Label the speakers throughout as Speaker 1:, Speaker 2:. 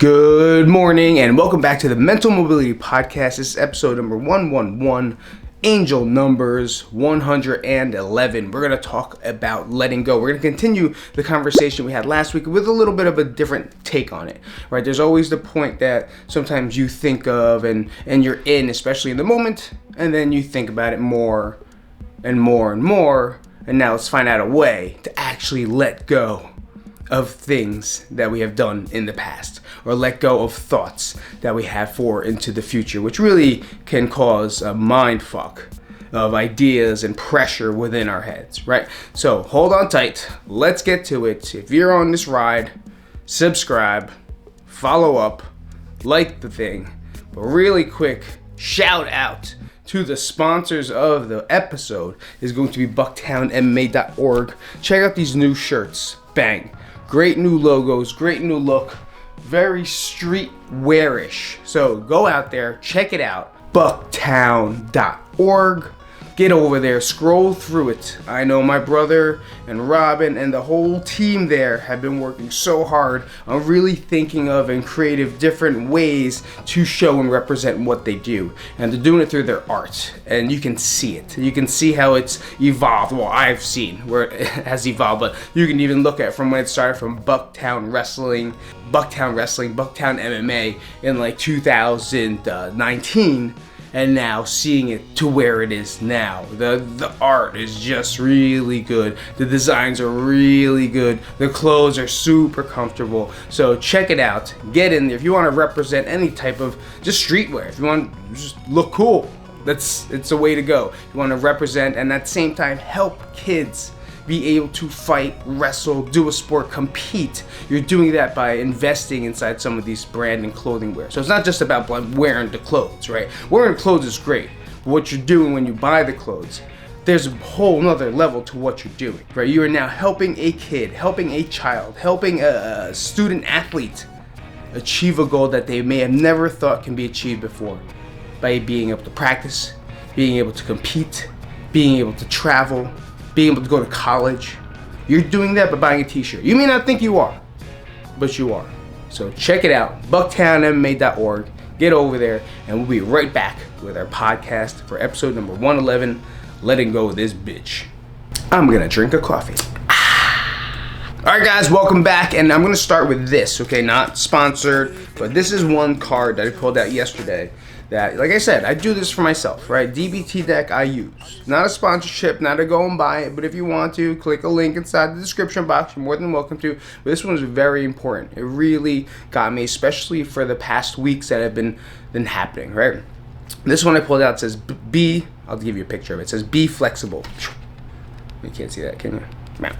Speaker 1: Good morning and welcome back to the Mental Mobility Podcast. This is episode number 111, angel numbers 111. We're going to talk about letting go. We're going to continue the conversation we had last week with a little bit of a different take on it, right? There's always the point that sometimes you think of and you're in, especially in the moment, and then you think about it more and more and more, and now let's find out a way to actually let go of things that we have done in the past, or let go of thoughts that we have for into the future, which really can cause a mind fuck of ideas and pressure within our heads, right? So hold on tight, let's get to it. If you're on this ride, subscribe, follow up, like the thing. But really quick, shout out to the sponsors of the episode is going to be bucktownmma.org. Check out these new shirts, bang. Great new logos, great new look, very streetwear-ish. So go out there, check it out, bucktown.org. Get over there, scroll through it. I know my brother and Robin and the whole team there have been working so hard on really thinking of and creative different ways to show and represent what they do. And they're doing it through their art. And you can see it. You can see how it's evolved. Well, I've seen where it has evolved, but you can even look at from when it started from Bucktown Wrestling, Bucktown MMA in like 2019. And now seeing it to where it is now. The art is just really good. The designs are really good. The clothes are super comfortable. So check it out. Get in there. If you want to represent any type of just streetwear, if you want to just look cool, it's a way to go. You want to represent and at the same time help kids be able to fight, wrestle, do a sport, compete. You're doing that by investing inside some of these brand and clothing wear. So it's not just about wearing the clothes, right? Wearing clothes is great. But what you're doing when you buy the clothes, there's a whole nother level to what you're doing, right? You are now helping a kid, helping a child, helping a student athlete achieve a goal that they may have never thought can be achieved before by being able to practice, being able to compete, being able to travel, being able to go to college. You're doing that by buying a t-shirt. You may not think you are, but you are. So check it out, bucktownmma.org. Get over there, and we'll be right back with our podcast for episode number 111, Letting Go of This Bitch. I'm gonna drink a coffee. All right, guys, welcome back, and I'm gonna start with this, okay? Not sponsored, but this is one card that I pulled out yesterday that, like I said, I do this for myself, right? DBT deck I use. Not a sponsorship, not to go and buy it, but if you want to, click a link inside the description box. You're more than welcome to. But this one is very important. It really got me, especially for the past weeks that have been happening, right? This one I pulled out says, I'll give you a picture of it. It says, be flexible. You can't see that, can you? Man.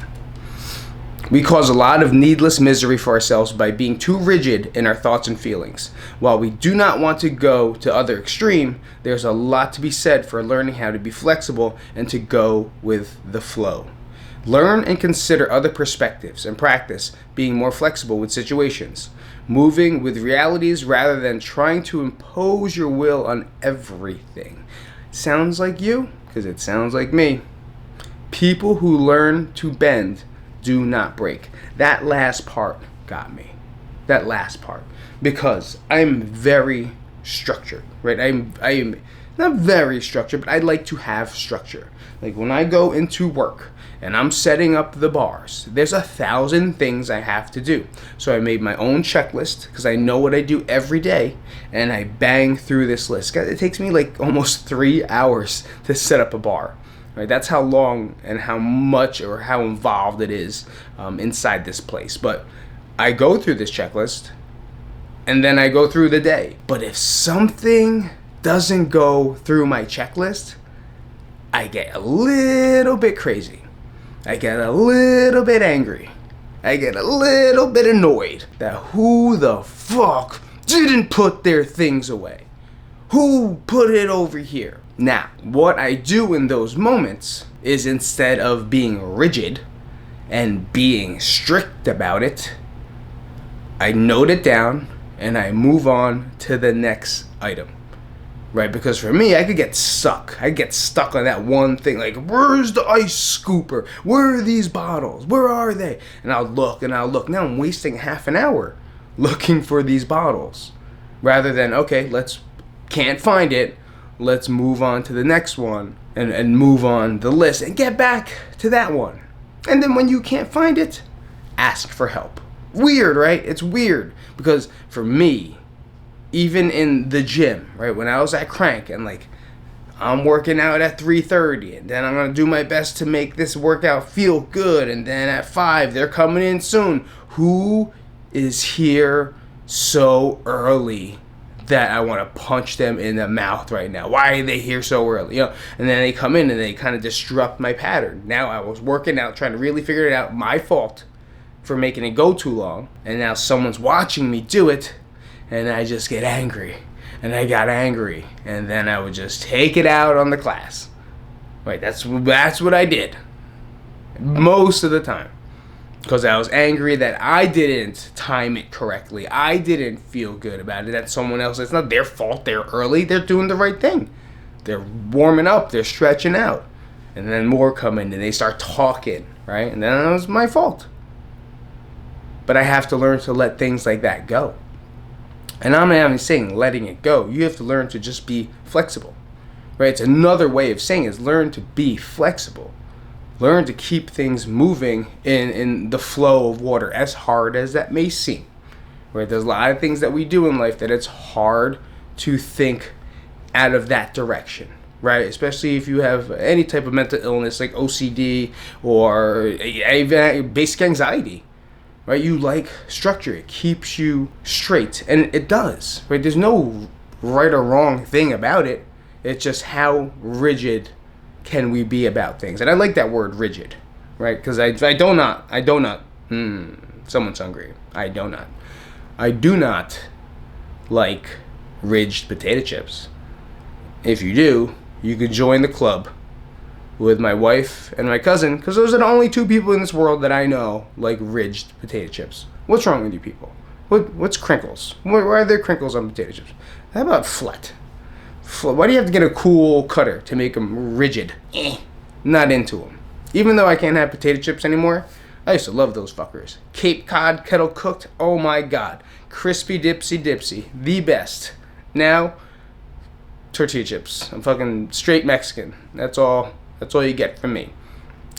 Speaker 1: We cause a lot of needless misery for ourselves by being too rigid in our thoughts and feelings. While we do not want to go to other extreme, there's a lot to be said for learning how to be flexible and to go with the flow. Learn and consider other perspectives and practice being more flexible with situations, moving with realities rather than trying to impose your will on everything. Sounds like you? Because it sounds like me. People who learn to bend do not break. That last part got me. That last part. Because I'm very structured, right? I am not very structured, but I like to have structure. Like when I go into work and I'm setting up the bars, there's 1,000 things I have to do. So I made my own checklist because I know what I do every day, and I bang through this list. It takes me like almost 3 hours to set up a bar. Right, that's how long and how much or how involved it is inside this place. But I go through this checklist and then I go through the day. But if something doesn't go through my checklist, I get a little bit crazy. I get a little bit angry. I get a little bit annoyed that who the fuck didn't put their things away? Who put it over here? Now, what I do in those moments is instead of being rigid and being strict about it, I note it down and I move on to the next item. Right? Because for me, I could get stuck. I get stuck on that one thing. Like, where's the ice scooper? Where are these bottles? Where are they? And I'll look and I'll look. Now I'm wasting half an hour looking for these bottles, rather than, okay, can't find it, let's move on to the next one and move on the list and get back to that one. And then when you can't find it, ask for help. Weird, right? It's weird, because for me, even in the gym, right, when I was at Crank and like I'm working out at 3:30, and then I'm gonna do my best to make this workout feel good, and then at 5 they're coming in soon. Who is here so early that I want to punch them in the mouth right now? Why are they here so early? And then they come in and they kind of disrupt my pattern. Now I was working out, trying to really figure it out. My fault for making it go too long, and now someone's watching me do it, and I just get angry. And I got angry, and then I would just take it out on the class. Right, that's what I did most of the time, because I was angry that I didn't time it correctly. I didn't feel good about it. That someone else, it's not their fault. They're early. They're doing the right thing. They're warming up. They're stretching out, and then more come in, and they start talking. Right, and then it was my fault. But I have to learn to let things like that go. And I'm not even saying letting it go. You have to learn to just be flexible, right? It's another way of saying is learn to be flexible. Learn to keep things moving in the flow of water, as hard as that may seem, right? There's a lot of things that we do in life that it's hard to think out of that direction, right? Especially if you have any type of mental illness like OCD or basic anxiety. Right, you like structure. It keeps you straight, and it does. Right, there's no right or wrong thing about it. It's just how rigid can we be about things. And I like that word, rigid, right? Because I do not. Someone's hungry. I do not like ridged potato chips. If you do, you could join the club with my wife and my cousin, because those are the only two people in this world that I know like ridged potato chips. What's wrong with you people? What's crinkles? Why are there crinkles on potato chips? How about flat? Why do you have to get a cool cutter to make them rigid? Not into them. Even though I can't have potato chips anymore, I used to love those fuckers. Cape Cod kettle cooked, oh my god. Crispy dipsy, the best. Now, tortilla chips. I'm fucking straight Mexican. That's all you get from me.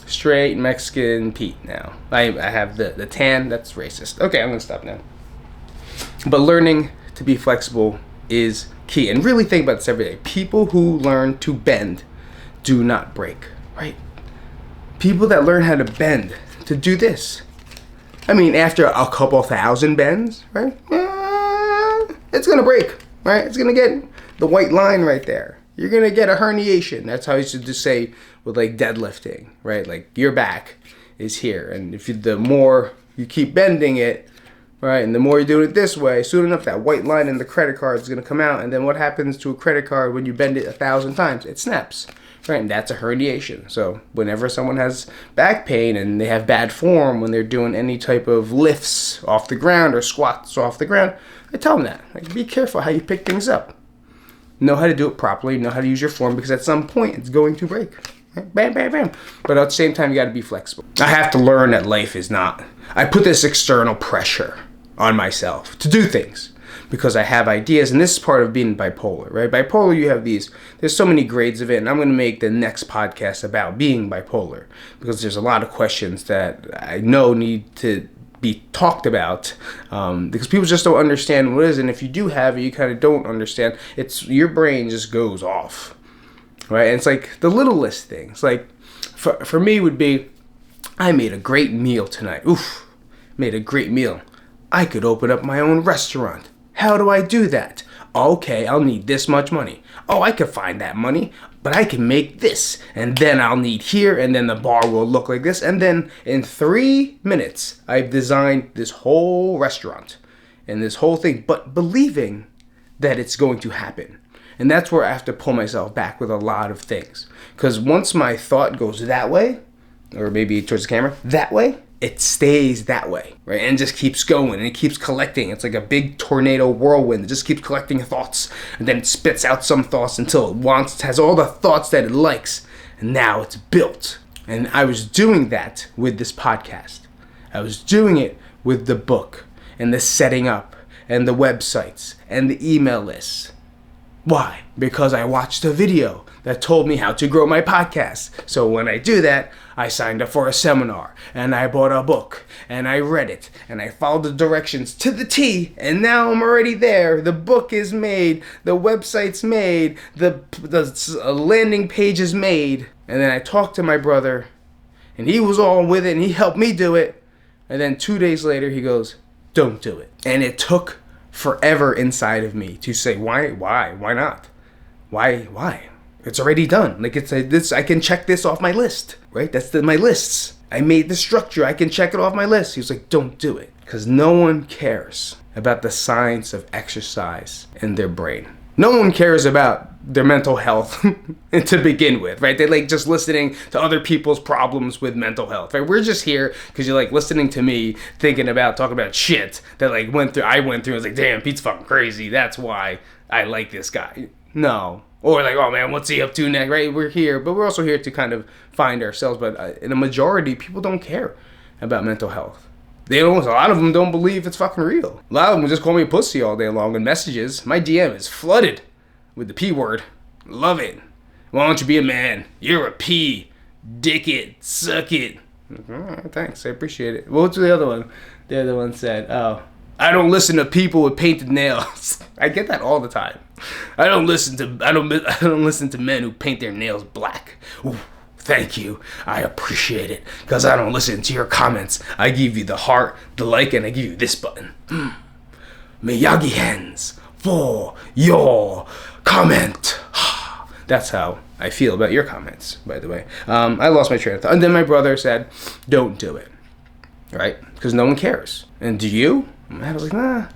Speaker 1: Straight Mexican Pete now. I have the tan. That's racist. Okay, I'm going to stop now. But learning to be flexible is key. And really think about this every day. People who learn to bend do not break, right? People that learn how to bend, to do this. I mean, after a couple thousand bends, right? It's going to break, right? It's going to get the white line right there. You're going to get a herniation. That's how I used to just say with like deadlifting, right? Like your back is here. And the more you keep bending it, right, and the more you do it this way, soon enough that white line in the credit card is going to come out. And then what happens to a credit card when you bend it 1,000 times? It snaps, right? And that's a herniation. So whenever someone has back pain and they have bad form when they're doing any type of lifts off the ground or squats off the ground, I tell them that. Like, be careful how you pick things up. Know how to do it properly, know how to use your form, because at some point it's going to break. Right? Bam, bam, bam. But at the same time, you got to be flexible. I have to learn that life is not. I put this external pressure on myself to do things because I have ideas, and this is part of being bipolar, right? Bipolar, you have there's so many grades of it, and I'm going to make the next podcast about being bipolar because there's a lot of questions that I know need to be talked about because people just don't understand what it is, and if you do have it, you kind of don't understand. It's your brain just goes off, right? And it's like the littlest things. Like for me would be, I made a great meal tonight. Oof, made a great meal. I could open up my own restaurant. How do I do that? Okay, I'll need this much money. Oh, I could find that money, but I can make this, and then I'll need here, and then the bar will look like this, and then in 3 minutes, I've designed this whole restaurant and this whole thing, but believing that it's going to happen. And that's where I have to pull myself back with a lot of things. Because once my thought goes that way, or maybe towards the camera, that way, it stays that way, right? And it just keeps going, and it keeps collecting. It's like a big tornado whirlwind. It just keeps collecting thoughts, and then it spits out some thoughts until it has all the thoughts that it likes, and now it's built. And I was doing that with this podcast. I was doing it with the book. and the setting up and the websites and the email lists. Why? Because I watched a video that told me how to grow my podcast. So when I do that, I signed up for a seminar and I bought a book and I read it and I followed the directions to the T, and now I'm already there. The book is made, the website's made, the landing page is made. And then I talked to my brother and he was all with it and he helped me do it. And then 2 days later he goes, don't do it. And it took forever inside of me to say, why not? Why? It's already done. Like I can check this off my list, right? That's my lists. I made the structure. I can check it off my list. He was like, don't do it. Because no one cares about the science of exercise in their brain. No one cares about their mental health to begin with, right? They like just listening to other people's problems with mental health, right? We're just here because you're like listening to me talking about shit that like I went through. I was like, damn, Pete's fucking crazy. That's why I like this guy. No. Or like, oh man, what's he up to next, right? We're here, but we're also here to kind of find ourselves. But in a majority, people don't care about mental health. A lot of them don't believe it's fucking real. A lot of them just call me a pussy all day long in messages. My DM is flooded with the P word. Love it. Why don't you be a man? You're a P. Dick it. Suck it. All right, thanks. I appreciate it. What's the other one? The other one said, oh, I don't listen to people with painted nails. I get that all the time. I don't listen to men who paint their nails black. Ooh. Thank you. I appreciate it. Because I don't listen to your comments. I give you the heart, the like, and I give you this button. Miyagi hands for your comment. That's how I feel about your comments, by the way. I lost my train of thought. And then my brother said, don't do it. Right? Because no one cares. And do you? I was like, nah.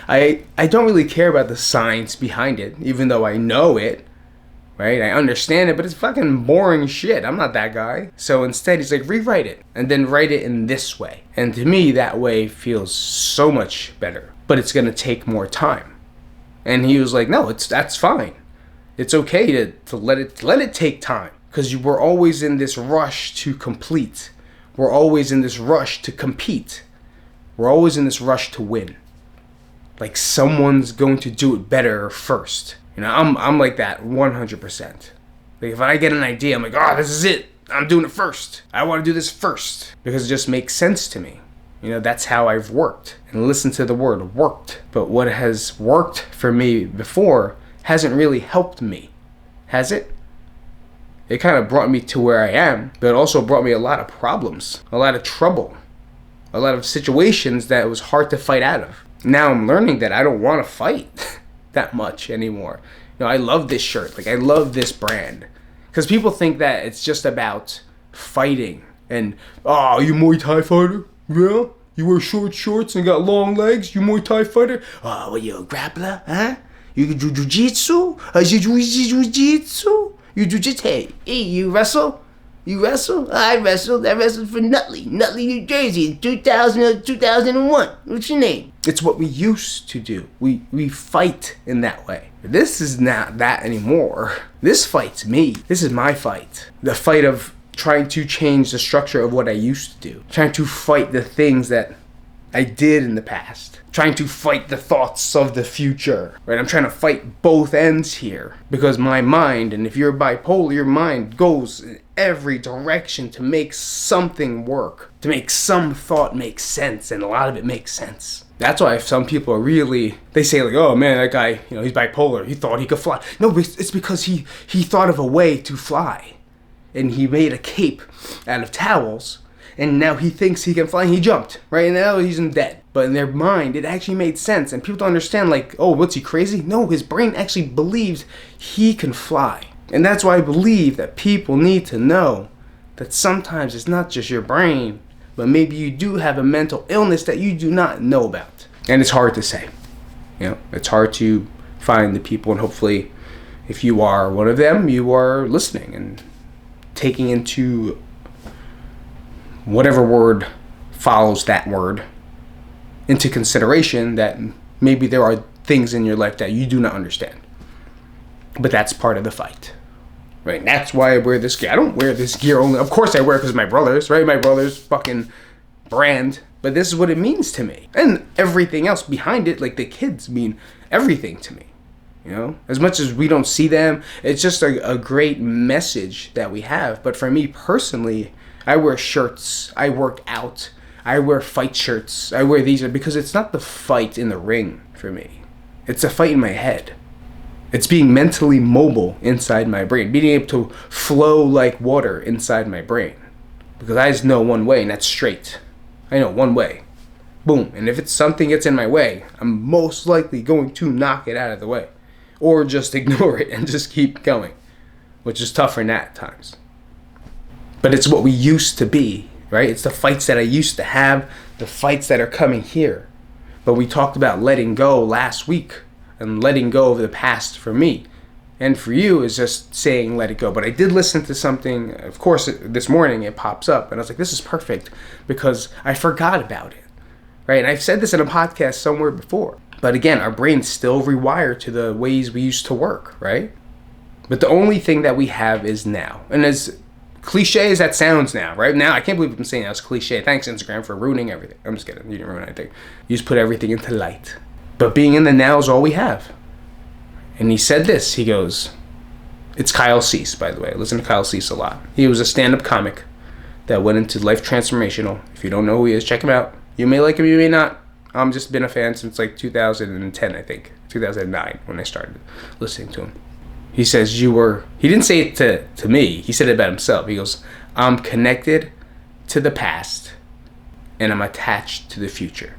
Speaker 1: I don't really care about the science behind it, even though I know it. Right? I understand it, but it's fucking boring shit. I'm not that guy. So instead, he's like, rewrite it and then write it in this way. And to me, that way feels so much better. But it's going to take more time. And he was like, no, that's fine. It's okay to let it take time. Because we're always in this rush to complete. We're always in this rush to compete. We're always in this rush to win. Like someone's going to do it better first. You know, I'm like that 100%. Like if I get an idea, I'm like, oh, this is it. I'm doing it first. I want to do this first because it just makes sense to me. You know, that's how I've worked. And listen to the word worked. But what has worked for me before hasn't really helped me. Has it? It kind of brought me to where I am, but it also brought me a lot of problems, a lot of trouble, a lot of situations that it was hard to fight out of. Now I'm learning that I don't want to fight that much anymore. You know, I love this shirt. Like, I love this brand. Because people think that it's just about fighting. And, oh, you Muay Thai fighter? Yeah? You wear short shorts and got long legs? You Muay Thai fighter? Oh, what, you a grappler? Huh? You can do jiu-jitsu? You do jiu-jitsu? You do jiu-jitsu? Hey, you wrestle? You wrestle? I wrestled. I wrestled for Nutley, New Jersey in 2001. What's your name? It's what we used to do. We fight in that way. This is not that anymore. This fight's me. This is my fight. The fight of trying to change the structure of what I used to do. Trying to fight the things that I did in the past. Trying to fight the thoughts of the future. Right? I'm trying to fight both ends here. Because my mind, and if you're bipolar, your mind goes in every direction to make something work. To make some thought make sense. And a lot of it makes sense. That's why some people are really, they say like, oh man, that guy, you know, he's bipolar. He thought he could fly. No, it's because he thought of a way to fly. And he made a cape out of towels. And now he thinks he can fly. And he jumped, right? And now he's dead. But in their mind, it actually made sense. And people don't understand, like, oh, what's he, crazy? No, his brain actually believes he can fly. And that's why I believe that people need to know that sometimes it's not just your brain, but maybe you do have a mental illness that you do not know about. And it's hard to say. You know, it's hard to find the people. And hopefully, if you are one of them, you are listening and taking into whatever word follows that word into consideration that maybe there are things in your life that you do not understand. But that's part of the fight. Right? And that's why I wear this gear. I don't wear this gear only. Of course I wear it because of my brothers, right? My brother's fucking brand. But this is what it means to me. And everything else behind it, like the kids mean everything to me. You know, as much as we don't see them, it's just a great message that we have. But for me personally, I wear shirts, I work out, I wear fight shirts, I wear these because it's not the fight in the ring for me. It's a fight in my head. It's being mentally mobile inside my brain, being able to flow like water inside my brain. Because I just know one way, and that's straight. I know one way. Boom. And if it's something gets in my way, I'm most likely going to knock it out of the way. Or just ignore it and just keep going. Which is tougher at times. But it's what we used to be, right? It's the fights that I used to have, the fights that are coming here. But we talked about letting go last week. And letting go of the past for me. And for you is just saying let it go. But I did listen to something, of course, this morning it pops up. And I was like, this is perfect. Because I forgot about it. Right? And I've said this in a podcast somewhere before. But again, our brain's still rewired to the ways we used to work, right? But the only thing that we have is now. And as cliche as that sounds now, right? Now, I can't believe I'm saying that's cliche. Thanks, Instagram, for ruining everything. I'm just kidding. You didn't ruin anything. You just put everything into light. But being in the now is all we have. And he said this. He goes, it's Kyle Cease, by the way. I listen to Kyle Cease a lot. He was a stand-up comic that went into Life Transformational. If you don't know who he is, check him out. You may like him, you may not. I'm just been a fan since like 2010, I think. 2009 when I started listening to him. He says he didn't say it to me. He said it about himself. He goes, I'm connected to the past and I'm attached to the future.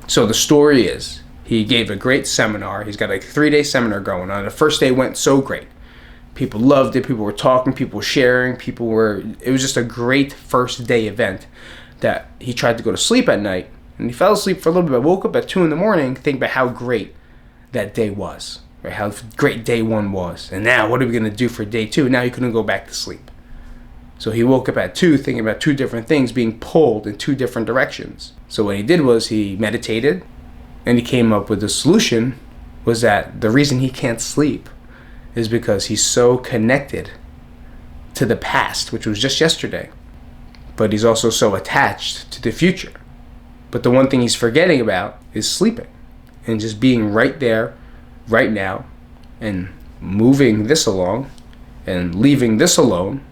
Speaker 1: So the story is, he gave a great seminar. He's got like a 3-day seminar going on. The first day went so great. People loved it. People were talking. People were sharing. It was just a great first day event that he tried to go to sleep at night. And he fell asleep for a little bit. I woke up at 2 a.m. thinking about how great that day was. Right? How great day 1 was. And now what are we going to do for day 2? Now he couldn't go back to sleep. So he woke up at 2 thinking about 2 different things being pulled in 2 different directions. So what he did was he meditated. And he came up with the solution was that the reason he can't sleep is because he's so connected to the past, which was just yesterday. But he's also so attached to the future. But the one thing he's forgetting about is sleeping. And just being right there, right now, and moving this along, and leaving this alone.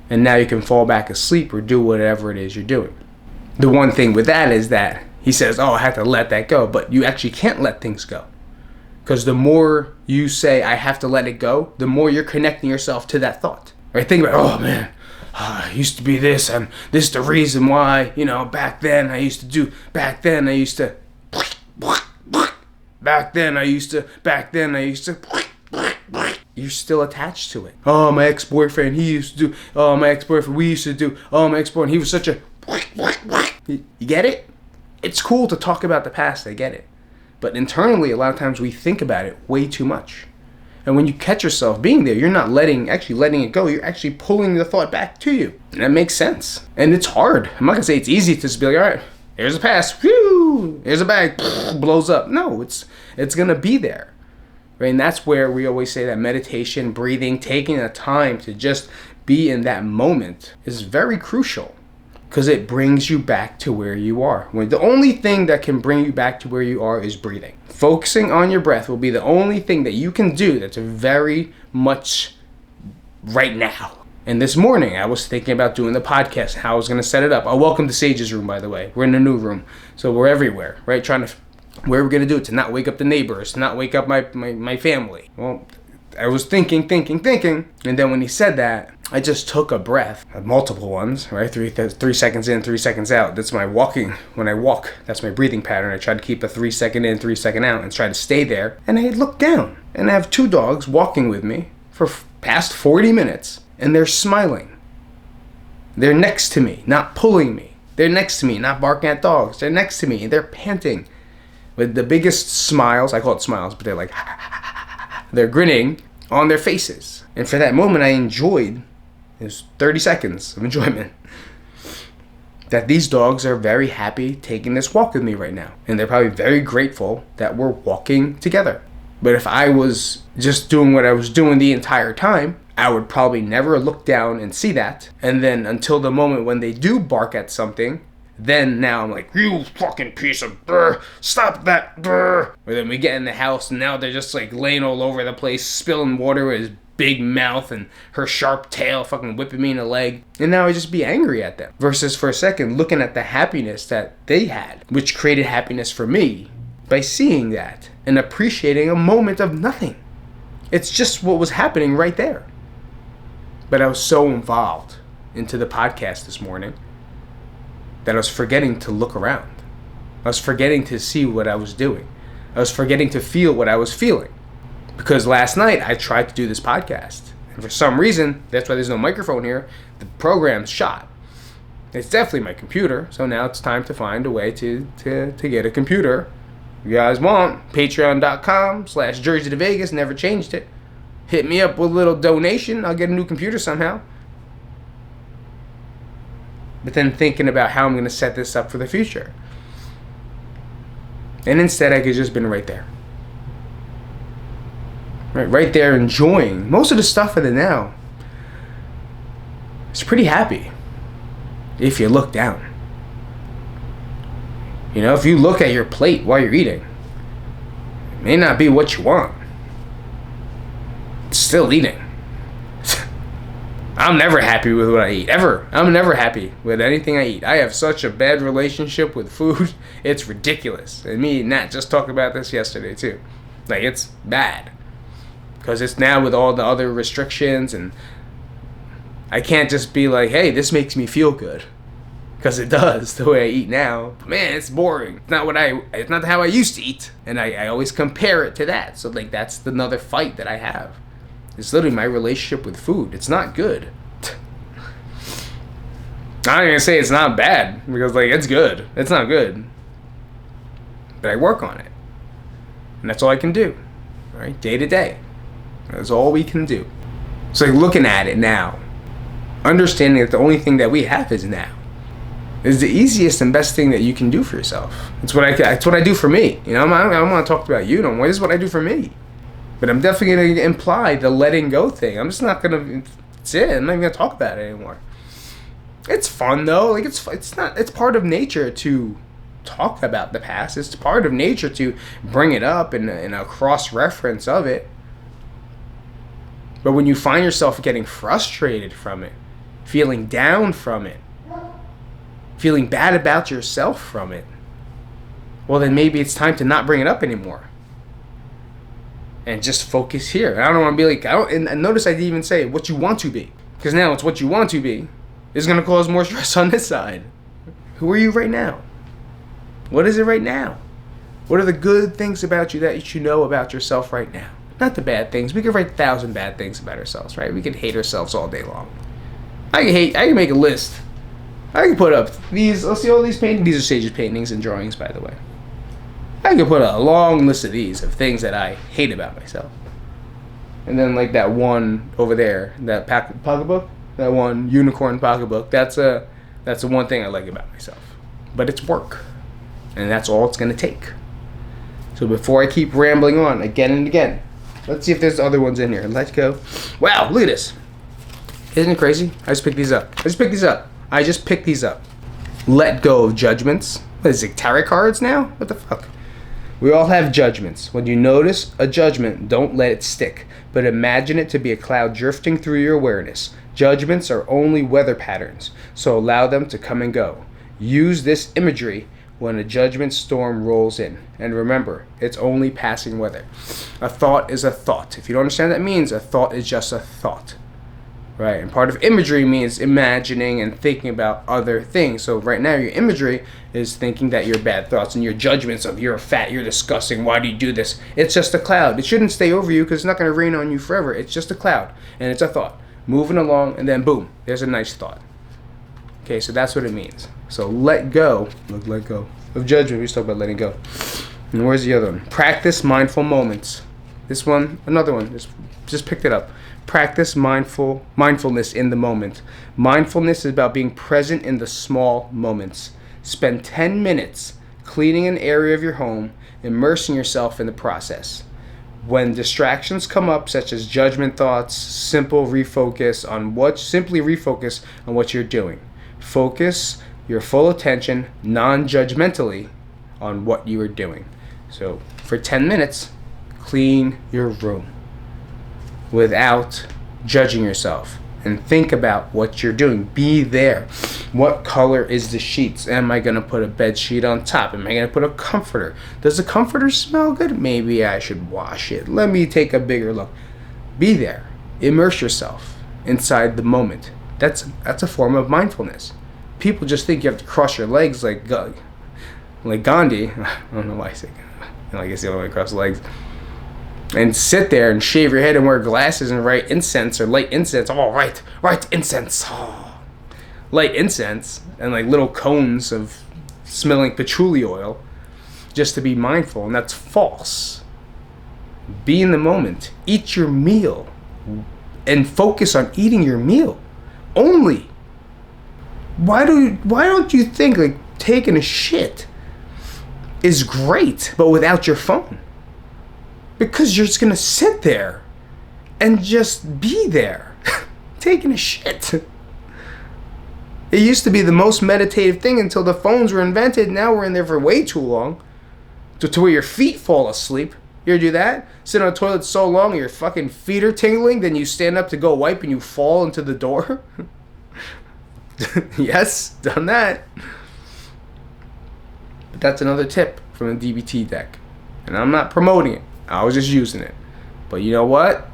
Speaker 1: And now you can fall back asleep or do whatever it is you're doing. The one thing with that is that he says, I have to let that go. But you actually can't let things go. Because the more you say, I have to let it go, the more you're connecting yourself to that thought. Right? Think about, oh man, I used to be this, and this is the reason why, back then I used to, you're still attached to it. Oh, my ex-boyfriend, he used to do, oh, my ex-boyfriend, we used to do, oh, my ex-boyfriend, he was such a, you get it? It's cool to talk about the past, I get it. But internally, a lot of times we think about it way too much. And when you catch yourself being there, you're not letting it go. You're actually pulling the thought back to you. And that makes sense. And it's hard. I'm not going to say it's easy to just be like, all right, here's a pass. Whew, here's a bag. Blows up. No, it's going to be there. Right? And that's where we always say that meditation, breathing, taking the time to just be in that moment is very crucial. Because it brings you back to where you are. The only thing that can bring you back to where you are is breathing. Focusing on your breath will be the only thing that you can do that's very much right now. And this morning, I was thinking about doing the podcast, how I was going to set it up. Welcome to Sage's room, by the way. We're in a new room. So we're everywhere, right? Where are we going to do it? To not wake up the neighbors, to not wake up my family. Well, I was thinking. And then when he said that, I just took a breath, multiple ones, right? 3 seconds in, 3 seconds out. That's my walking. When I walk, that's my breathing pattern. I try to keep a 3 second in, 3 second out and try to stay there. And I look down and I have 2 dogs walking with me for past 40 minutes and they're smiling. They're next to me, not pulling me. They're next to me, not barking at dogs. They're next to me and they're panting with the biggest smiles. I call it smiles, but they're like, they're grinning on their faces. And for that moment, I enjoyed. It was 30 seconds of enjoyment. That these dogs are very happy taking this walk with me right now. And they're probably very grateful that we're walking together. But if I was just doing what I was doing the entire time, I would probably never look down and see that. And then until the moment when they do bark at something, Then now I'm like, you fucking piece of brr, stop that brr. Or then we get in the house and now they're just like laying all over the place, spilling water with his big mouth and her sharp tail fucking whipping me in the leg. And now I just be angry at them. Versus for a second looking at the happiness that they had, which created happiness for me by seeing that and appreciating a moment of nothing. It's just what was happening right there. But I was so involved into the podcast this morning that I was forgetting to look around. I was forgetting to see what I was doing. I was forgetting to feel what I was feeling. Because last night I tried to do this podcast. And for some reason, that's why there's no microphone here, the program's shot. It's definitely my computer, so now it's time to find a way to get a computer. If you guys want, patreon.com/Jersey to Vegas, never changed it. Hit me up with a little donation, I'll get a new computer somehow. But then thinking about how I'm going to set this up for the future. And instead I could just been right there. Right there enjoying most of the stuff in it now. It's pretty happy. If you look down. You know, if you look at your plate while you're eating, it may not be what you want. It's still eating. I'm never happy with what I eat, ever. I'm never happy with anything I eat. I have such a bad relationship with food. It's ridiculous. And me and Nat just talked about this yesterday too. Like, it's bad. Because it's now with all the other restrictions, and I can't just be like, hey, this makes me feel good. Because it does, the way I eat now. Man, it's boring. It's not how I used to eat. And I always compare it to that. So like, that's another fight that I have. It's literally my relationship with food. It's not good. I'm not gonna say it's not bad, because like, it's good. It's not good. But I work on it. And that's all I can do. Right? Day to day. That's all we can do. It's like looking at it now. Understanding that the only thing that we have is now. Is the easiest and best thing that you can do for yourself. It's what I do for me. You know, I don't want to talk about you no more. This is what I do for me. But I'm definitely going to imply the letting go thing. I'm just not going to. That's it. I'm not even going to talk about it anymore. It's fun though. Like, it's part of nature to talk about the past. It's part of nature to bring it up in a cross reference of it. But when you find yourself getting frustrated from it, feeling down from it, feeling bad about yourself from it, well, then maybe it's time to not bring it up anymore. And just focus here. I don't want to be like, and notice I didn't even say what you want to be. Because now it's what you want to be is going to cause more stress on this side. Who are you right now? What is it right now? What are the good things about you that you know about yourself right now? Not the bad things. We could write 1,000 bad things about ourselves, right? We could hate ourselves all day long. I can make a list. I can put up these. Let's see all these paintings. These are Sage's paintings and drawings, by the way. I can put a long list of these, of things that I hate about myself. And then like that one over there, that pocketbook, that one unicorn pocketbook, that's the one thing I like about myself. But it's work. And that's all it's going to take. So before I keep rambling on again and again, let's see if there's other ones in here. Let's go. Wow, look at this. Isn't it crazy? I just picked these up. Let go of judgments. What is it, tarot cards now? What the fuck? We all have judgments. When you notice a judgment, don't let it stick, but imagine it to be a cloud drifting through your awareness. Judgments are only weather patterns, so allow them to come and go. Use this imagery when a judgment storm rolls in. And remember, it's only passing weather. A thought is a thought. If you don't understand what that means, a thought is just a thought. Right? And part of imagery means imagining and thinking about other things. So right now your imagery is thinking that your bad thoughts and your judgments of you're fat, you're disgusting, why do you do this? It's just a cloud. It shouldn't stay over you because it's not going to rain on you forever. It's just a cloud. And it's a thought. Moving along, and then boom, there's a nice thought. Okay, so that's what it means. So let go of judgment. We just talked about letting go. And where's the other one? Practice mindful moments. This one, another one. Just picked it up. Practice mindfulness in the moment. Mindfulness is about being present in the small moments. Spend 10 minutes cleaning an area of your home, immersing yourself in the process. When distractions come up, such as judgment thoughts, simply refocus on what you're doing. Focus your full attention non-judgmentally on what you are doing. So for 10 minutes, clean your room without judging yourself, and think about what you're doing. Be there. What color is the sheets? Am I going to put a bed sheet on top? Am I going to put a comforter? Does the comforter smell good? Maybe I should wash it. Let me take a bigger look. Be there. Immerse yourself inside the moment. That's a form of mindfulness. People just think you have to cross your legs like Gandhi. I don't know why I say I guess the only way to cross the legs. And sit there and shave your head and wear glasses and write incense or light incense. Oh, right incense. Oh. Light incense and like little cones of smelling patchouli oil just to be mindful, and that's false. Be in the moment. Eat your meal and focus on eating your meal only. Why don't you think like taking a shit is great, but without your phone? Because you're just going to sit there and just be there, taking a shit. It used to be the most meditative thing until the phones were invented. Now we're in there for way too long. To where your feet fall asleep. You ever do that? Sit on the toilet so long your fucking feet are tingling, then you stand up to go wipe and you fall into the door? Yes, done that. But that's another tip from the DBT deck. And I'm not promoting it. I was just using it. But you know what?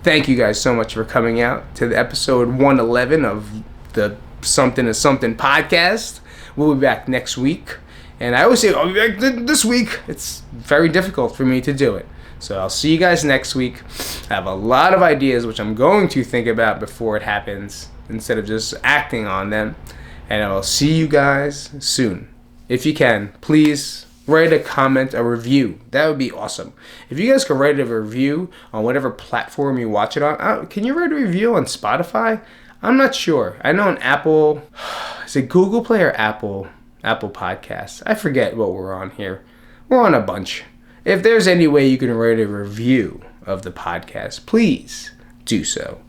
Speaker 1: Thank you guys so much for coming out to the episode 111 of the Something is Something podcast. We'll be back next week. And I always say, I'll be back this week. It's very difficult for me to do it. So I'll see you guys next week. I have a lot of ideas which I'm going to think about before it happens instead of just acting on them. And I will see you guys soon. If you can, please write a comment, a review. That would be awesome. If you guys could write a review on whatever platform you watch it on. Can you write a review on Spotify? I'm not sure. I know on Apple, is it Google Play or Apple Podcasts? I forget what we're on here. We're on a bunch. If there's any way you can write a review of the podcast, please do so.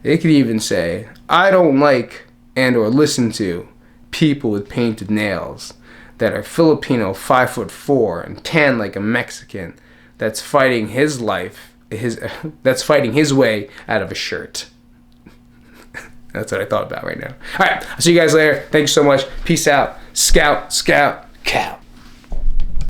Speaker 1: It could even say, I don't like and or listen to people with painted nails that are Filipino, 5'4", and tan like a Mexican, that's fighting his life, that's fighting his way out of a shirt. That's what I thought about right now. All right, I'll see you guys later. Thank you so much. Peace out. Scout, cow.